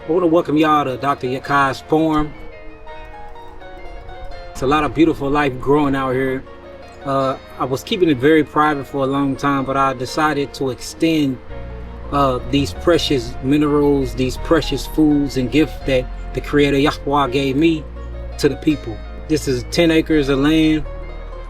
I want to welcome y'all to Dr. Yahki's farm. It's a lot of beautiful life growing out here. I was keeping it very private for a long time, but I decided to extend these precious minerals, these precious foods and gifts that the Creator Yahweh gave me to the people. This is 10 acres of land.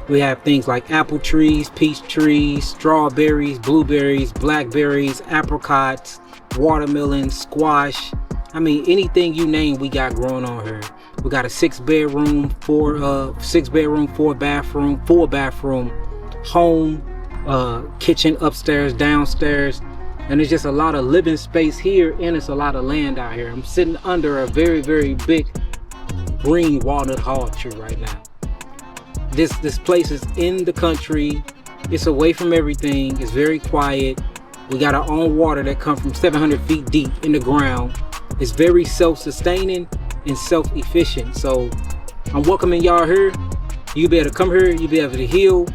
We have things like apple trees, peach trees, strawberries, blueberries, blackberries, apricots, watermelon, squash. I mean, anything you name, we got growing on here. We got a 6-bedroom, 4-bathroom, 4-bathroom home, kitchen upstairs, downstairs, and there's just a lot of living space here, and it's a lot of land out here. I'm sitting under a very, very big green walnut hog tree right now. This place is in the country. It's away from everything. It's very quiet. We got our own water that comes from 700 feet deep in the ground. It's very self-sustaining and self-efficient. So I'm welcoming y'all here. You'll be able to come here. You'll be able to heal.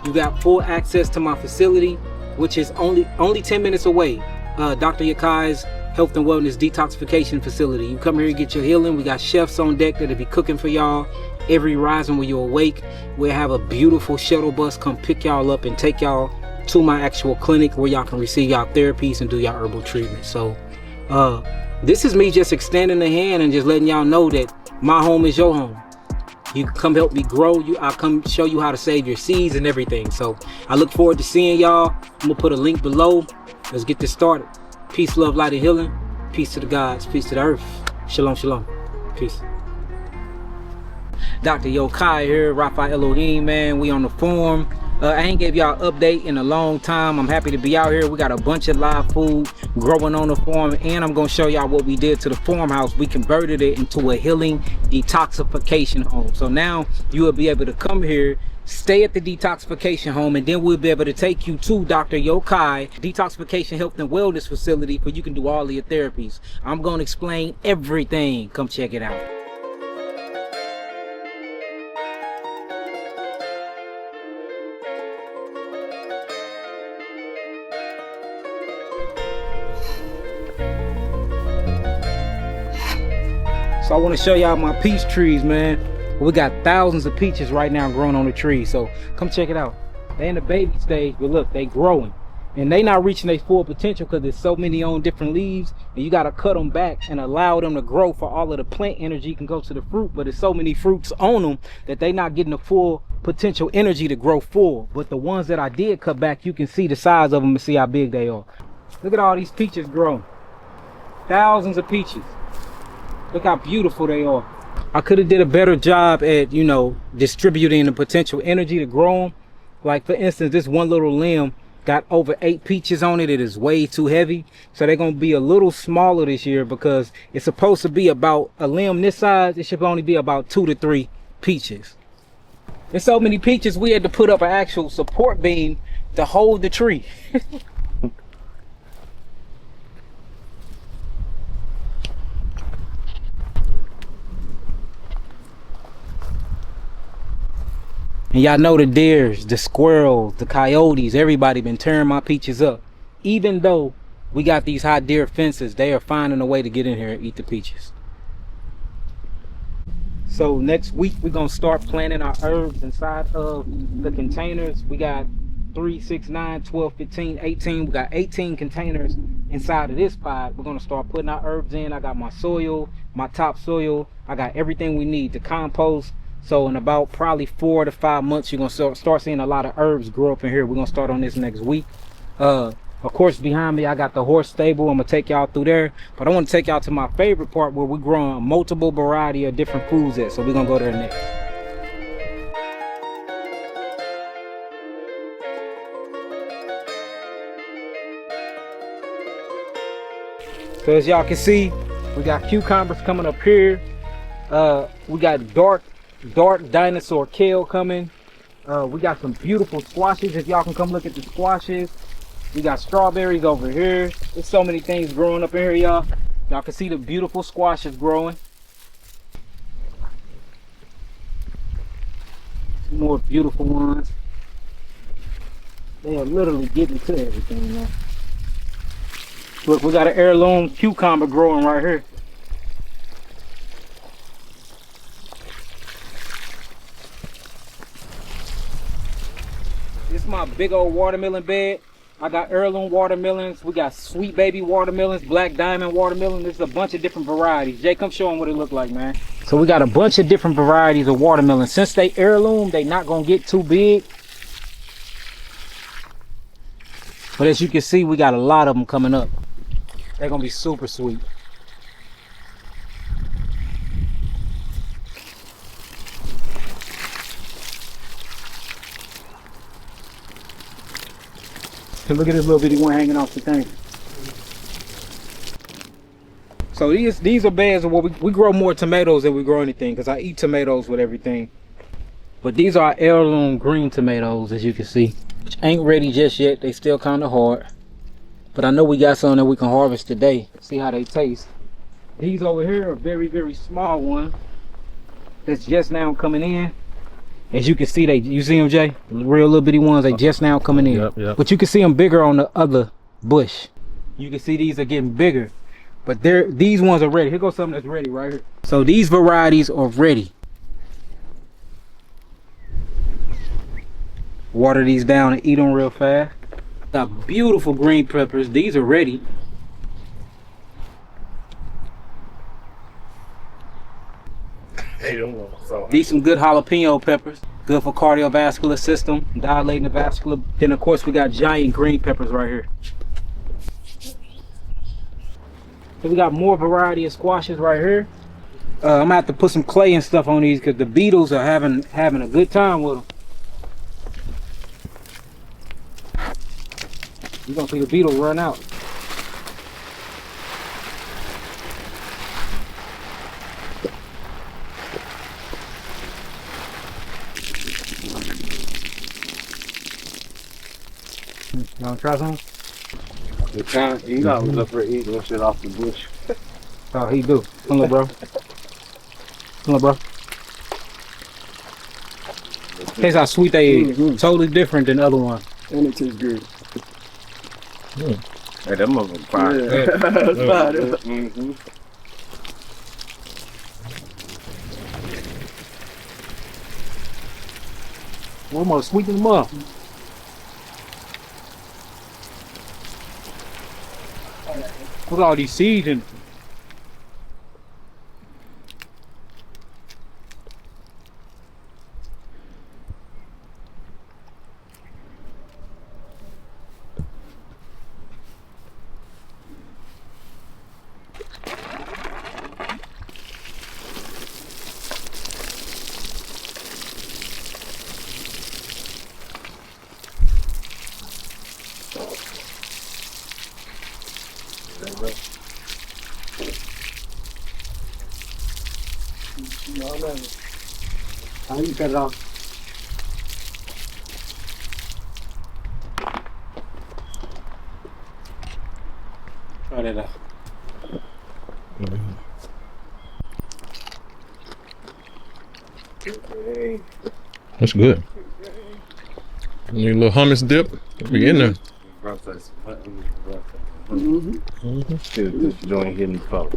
You got full access to my facility, which is only 10 minutes away. Dr. Yahki's Health and Wellness Detoxification Facility. You come here and get your healing. We got chefs on deck that'll be cooking for y'all every rising when you awake. We'll have a beautiful shuttle bus come pick y'all up and take y'all to my actual clinic where y'all can receive y'all therapies and do y'all herbal treatment. So this is me just extending the hand and just letting y'all know that my home is your home. You can come help me grow. I'll come show you how to save your seeds and everything. So I look forward to seeing y'all. I'm gonna put a link below. Let's get this started. Peace, love, light, and healing. Peace to the gods. Peace to the earth. Shalom, shalom. Peace. Dr. Yahki here, Rafa Elohim, man. We on the farm. I ain't gave y'all an update in a long time. I'm happy to be out here. We got a bunch of live food growing on the farm, and I'm gonna show y'all what we did to the farmhouse. We converted it into a healing detoxification home. So now you will be able to come here, stay at the detoxification home, and then we'll be able to take you to Dr. Yahki Detoxification Health and Wellness Facility where you can do all of your therapies. I'm gonna explain everything. Come check it out. So I want to show y'all my peach trees, man. We got thousands of peaches right now growing on the tree. So come check it out. They in the baby stage, but look, they growing. And they not reaching their full potential because there's so many on different leaves. And you got to cut them back and allow them to grow for all of the plant energy can go to the fruit. But there's so many fruits on them that they not getting the full potential energy to grow full. But the ones that I did cut back, you can see the size of them and see how big they are. Look at all these peaches growing. Thousands of peaches. Look how beautiful they are. I could have did a better job at, you know, distributing the potential energy to grow them. Like for instance, this one little limb got over 8 peaches on it. It is way too heavy. So they're going to be a little smaller this year because it's supposed to be about a limb this size. It should only be about 2 to 3 peaches. There's so many peaches, we had to put up an actual support beam to hold the tree. And y'all know the deers, the squirrels, the coyotes, everybody been tearing my peaches up. Even though we got these high deer fences, they are finding a way to get in here and eat the peaches. So next week, we're gonna start planting our herbs inside of the containers. We got 3, 6, 9, 12, 15, 18. We got 18 containers inside of this pod. We're gonna start putting our herbs in. I got my soil, my topsoil. I got everything we need to compost. So in about probably 4 to 5 months, you're gonna start seeing a lot of herbs grow up in here. We're gonna start on this next week. Of course, behind me, I got the horse stable. I'm gonna take y'all through there, but I want to take y'all to my favorite part where we're growing multiple variety of different foods at. So we're gonna go there next. So as y'all can see, we got cucumbers coming up here. We got dark dinosaur kale coming. We got some beautiful squashes. If y'all can come look at the squashes. We got strawberries over here. There's so many things growing up in here, y'all. Y'all can see the beautiful squashes growing. Some more beautiful ones. They are literally getting to everything, man. Look, we got an heirloom cucumber growing right here. This is my big old watermelon bed. I got heirloom watermelons. We got sweet baby watermelons, black diamond watermelon. There's a bunch of different varieties. Jay, come show them what it look like, man. So we got a bunch of different varieties of watermelon. Since they heirloom, they not gonna get too big. But as you can see, we got a lot of them coming up. They're gonna be super sweet. So look at this little bitty one hanging off the thing. So these are beds of what we grow more tomatoes than we grow anything, because I eat tomatoes with everything. But these are heirloom green tomatoes, as you can see, which ain't ready just yet. They still kind of hard. But I know we got some that we can harvest today. See how they taste. These over here are very, very small ones that's just now coming in. As you can see, you see them, Jay? The real little bitty ones, they just now coming in. Yep. But you can see them bigger on the other bush. You can see these are getting bigger. But these ones are ready. Here goes something that's ready right here. So these varieties are ready. Water these down and eat them real fast. Got beautiful green peppers. These are ready. These some good jalapeno peppers. Good for cardiovascular system, dilating the vascular. Then of course we got giant green peppers right here. So we got more variety of squashes right here. I'm gonna have to put some clay and stuff on these because the beetles are having a good time with them. You're gonna see the beetles run out. You wanna try some? You know I was up for eating shit off the bush. Oh, he do. Come on, bro. Come on, bro. Taste how sweet they is. Totally different than the other one. And it tastes good. Hey, that motherfucker fire. Yeah. That's fine. One more sweet than the mother. Look at all these seeds in it. How you cut it off? Try that out. That's good. Need a little hummus dip. We in there. Still this joint hitting the phone.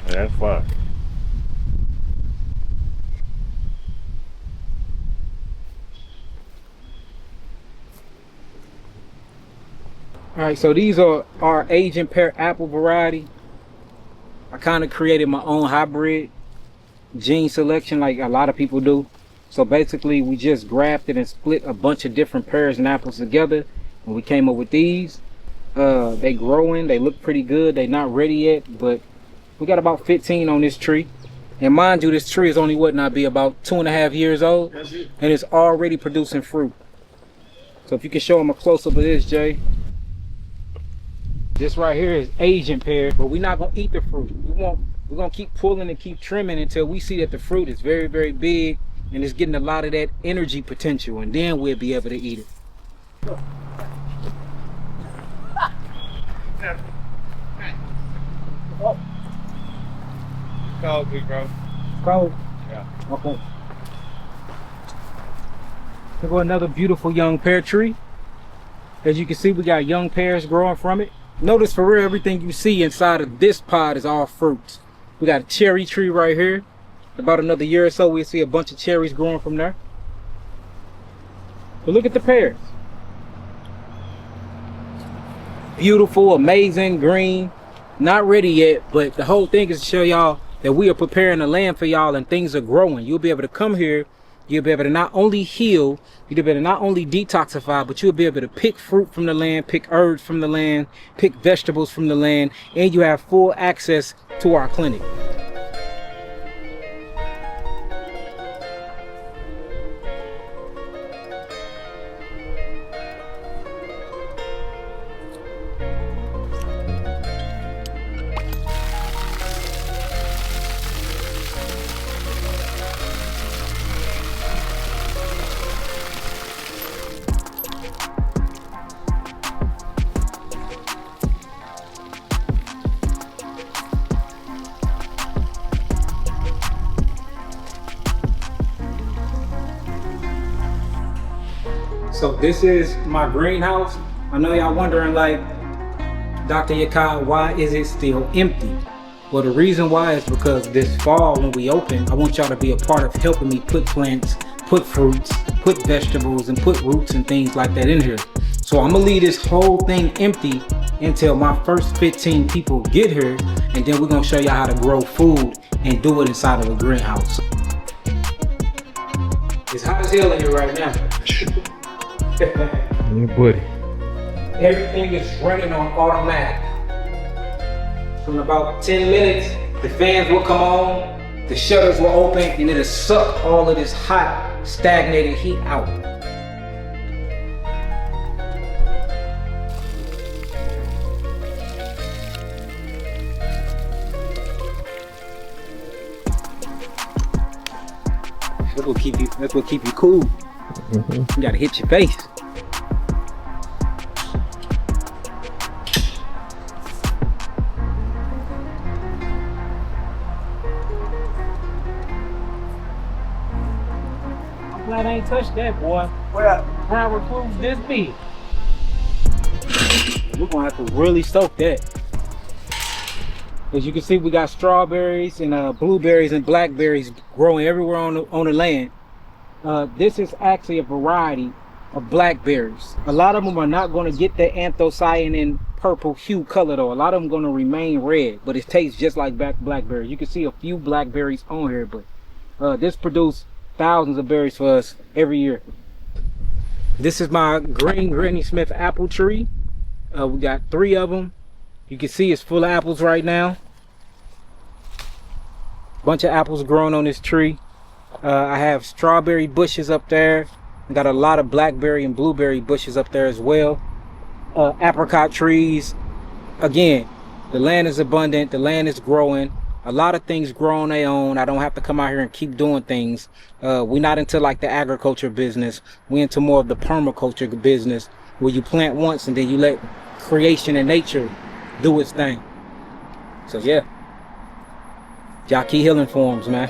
That's fine. All right, so these are our Asian pear apple variety. I kind of created my own hybrid gene selection like a lot of people do. So basically we just grafted and split a bunch of different pears and apples together, and we came up with these. They growing, they look pretty good. They not ready yet, but we got about 15 on this tree. And mind you, this tree is only what not be about 2.5 years old, and it's already producing fruit. So if you can show them a close-up of this, Jay. This right here is Asian pear, but we're not gonna eat the fruit. We're gonna keep pulling and keep trimming until we see that the fruit is very, very big and it's getting a lot of that energy potential, and then we'll be able to eat it. Cold, big bro. Cold? Yeah. Okay. Here go another beautiful young pear tree. As you can see, we got young pears growing from it. Notice for real, everything you see inside of this pod is all fruits. We got a cherry tree right here. About another year or so, we'll see a bunch of cherries growing from there. But look at the pears. Beautiful, amazing, green. Not ready yet, but the whole thing is to show y'all that we are preparing the land for y'all and things are growing. You'll be able to come here. You'll be able to not only heal, you'll be able to not only detoxify, but you'll be able to pick fruit from the land, pick herbs from the land, pick vegetables from the land, and you have full access to our clinic. So this is my greenhouse. I know y'all wondering, like, Dr. Yahki, why is it still empty? Well, the reason why is because this fall when we open, I want y'all to be a part of helping me put plants, put fruits, put vegetables, and put roots and things like that in here. So I'm gonna leave this whole thing empty until my first 15 people get here, and then we're gonna show y'all how to grow food and do it inside of a greenhouse. It's hot as hell in here right now. Yeah, buddy. Everything is running on automatic. So in about 10 minutes, the fans will come on, the shutters will open, and it'll suck all of this hot, stagnated heat out. That's what keep you cool. You gotta hit your face. I'm glad I ain't touched that, boy. Well, how recludes this be? We're gonna have to really soak that. As you can see, we got strawberries and blueberries and blackberries growing everywhere on the land. This is actually a variety of blackberries. A lot of them are not going to get the anthocyanin purple hue color though. A lot of them going to remain red, but it tastes just like blackberries. You can see a few blackberries on here, but this produces thousands of berries for us every year. This is my green Granny Smith apple tree. We got 3 of them. You can see it's full of apples right now. Bunch of apples growing on this tree. I have strawberry bushes up there. I got a lot of blackberry and blueberry bushes up there as well. Apricot trees. Again, the land is abundant. The land is growing. A lot of things grow on their own. I don't have to come out here and keep doing things. We're not into like the agriculture business. We're into more of the permaculture business, where you plant once and then you let creation and nature do its thing. So yeah, Yahki healing forms, man.